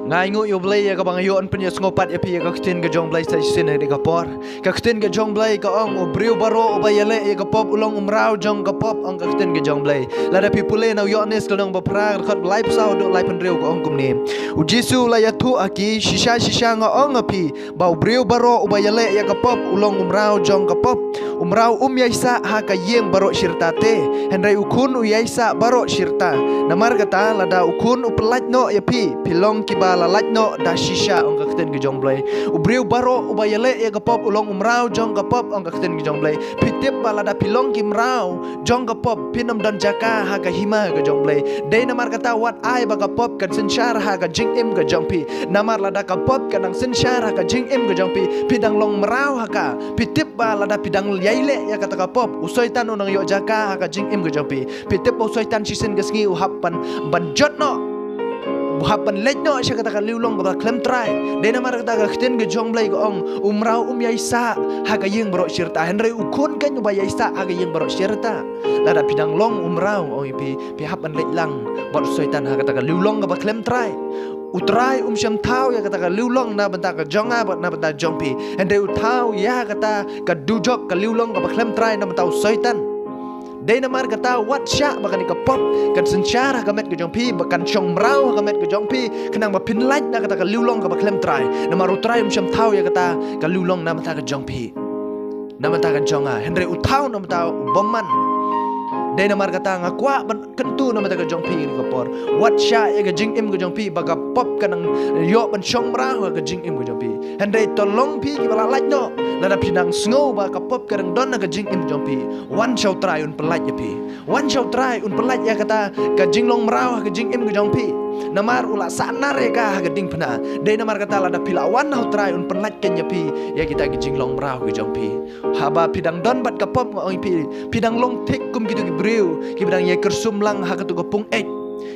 Ngai ngu yo blay ka bang yo an penya ngopat ya pi ka ktin ka jong blay sa sin ni ka por ka ktin ka jong blay ka ong obriu baro obayale ka pop ulong umrau jong ka pop ong ka ktin ka jong blay la da pi pule na yo nes ka dong ba pra khat blay psau do lay pen riu ka ong kum ni u jisu la ya tu aki shisha nga ong pi ba obriu baro obayale ya ka pop ulong umrau jong ka pop umrau yaisa ha ka yeng baro shirta te henrai ukun yaisa baro shirta namar kata la da ukun upelaj no ya pi pilong ki ba la laj no da shisha ong ka kten ki jong blay ubriu baro ubayale ya ka pop ulong umrau jong ka pop ong ka kten ki jong blay pitip ba la da pilong ki mrau jong ka pop pinam dan jaka ha ka hima ka jong blay dei namar kata wat ai ba ka pop kan sensyar ha ka jing im ka jong pi namar la da ka pop kan ang sensyar ha ka jing im ka jong pi pidang long mrau ha ka pitip ba la da pidang yaile ya kata ka pop usoitan unang yo jaka ha ka jing im ka jong pi pitip usoitan sisen gasngi uhapan banjot no buhapan lej no siya kata ka liulong ba klem try de na mar kata ka kten ge jong blay ko ong umrau yaisa ha ka yeng baro shirta henry ukun kan ba yaisa ha ka yeng baro shirta la da pidang long umrau oi pi hapan lej lang bot soitan ha kata ka liulong ba klem try utrai syam thau ya kata ka liulong na banta ka jonga ba na banta jong pi henry uthau ya kata ka dujok ka liulong ba klem try na banta soitan Dei namar kata wat sya bakan ka pop kan sensyara ka met ka jong pi bakan chong mrau ka met ka jong pi kenang ba pin laj na kata ka liulong ka ba klem try namar utrai syam thau ya kata ka liulong na mata ka jong pi na mata ka jonga henry uthau na mata bomman Dei namar kata ngakwa ban kentu na mata ka jong pi ka por wat sya ya ka jing im ka jong pi baga pop kanang yo ban chong mrau ka jing im ka jong pi henry tolong pi ki bala laj no lada pinang snow ba ka pop karang don na ka jing im jong pi one shall try un pelaj ya pi one shall try un pelaj ya kata ka jing long mrau ka jing im ka jong pi namar ula sanar ya ka ka ding pena de namar kata lada pila one how try un pelaj ken ya pi ya kita ka jing long mrau ka jong pi haba pidang don bat ka pop ngoi pi pidang long tek kum gitu ki breu ki bidang ye kersum lang ha ka tu ka pung ek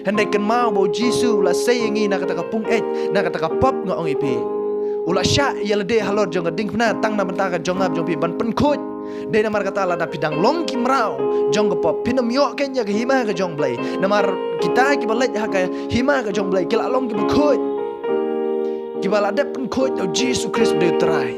hendai ken mau bo jisu la sayengi na kata ka pung ek na kata ka pop ngoi pi Ula sya ya lede halor jong ding pna tang na benta ka jong ab jong pi ban pen khoj de namar kata la da pidang long ki mrau jong ko pop pinam yo ken ya ka hima ka jong blay namar kita ki balaj ha ka hima ka jong blay kila long ki khoj ki bala de pen khoj o Jesus Christ de try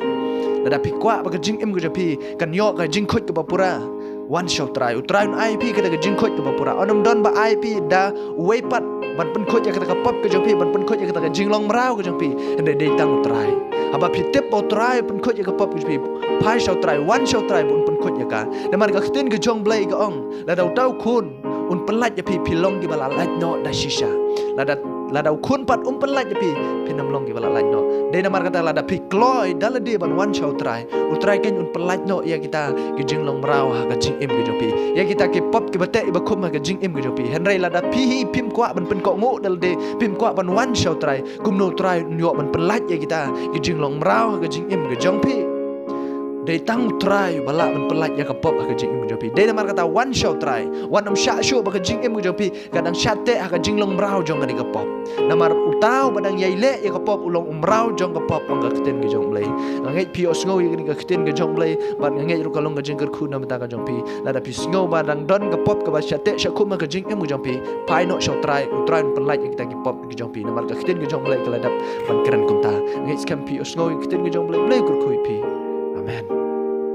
la da pi kwa ba ka jing im ka pi kan yo ka jing khoj ka bapura one shall try utrai un IP ka ka jing khoj ka bapura onam don ba IP da weipat ban pen khoj ya kata ka pop ka jong pi ban pen khoj ya kata ka jing long mrau ka jong pi ende de tang utrai haba pi tip utrai pen khoj ya ka pop ka pi pai shall try one shall try bun pen khoj ya ka de mar ka kten ka jong blay ka ong la dau tau kun un pelaj ya pi long ki bala laj no da shisha la dau kun pat pelaj ya pi pinam long ki bala laj no de na mar kata la da pi kloy dala de ban one shall try utrai ken un pelaj no ya kita ki jing long mrau ha ka jing im ka jong pi ya kita ki pop ki bate ba khum ha ka jing im ka jong pi henry la da pi hi pim kwa ban pen ko ngo dal de pim kwa ban one shall try kum no try nyo ban pelaj ya kita ki jing long mrau ha ka jing im ka jong pi Dei tang try bala ban pelaj ya ka pop ha ka jing im ka jong pi de namar kata one shall try one am sha shu ba ka jing im ka jong pi kadang shat te ha ka jing long mrau jong ka pop namar utau badang yaile ya ka pop ulong umrau jong ka pop ong ka kten ka jong blay ngai pi osngo ya ka kten ka jong blay ban ngai ru ka long ka jing ka khu na mata ka jong pi la da pi sngo badang don ka pop ka ba shat te sha khum ka jing im ka jong pi pai no shall try utrai pelaj ya kita ki pop ka jong pi namar ka kten ka jong blay ka ladap ban keren kum ta ngai skam pi osngo ya kten ka jong blay kur khu pi amen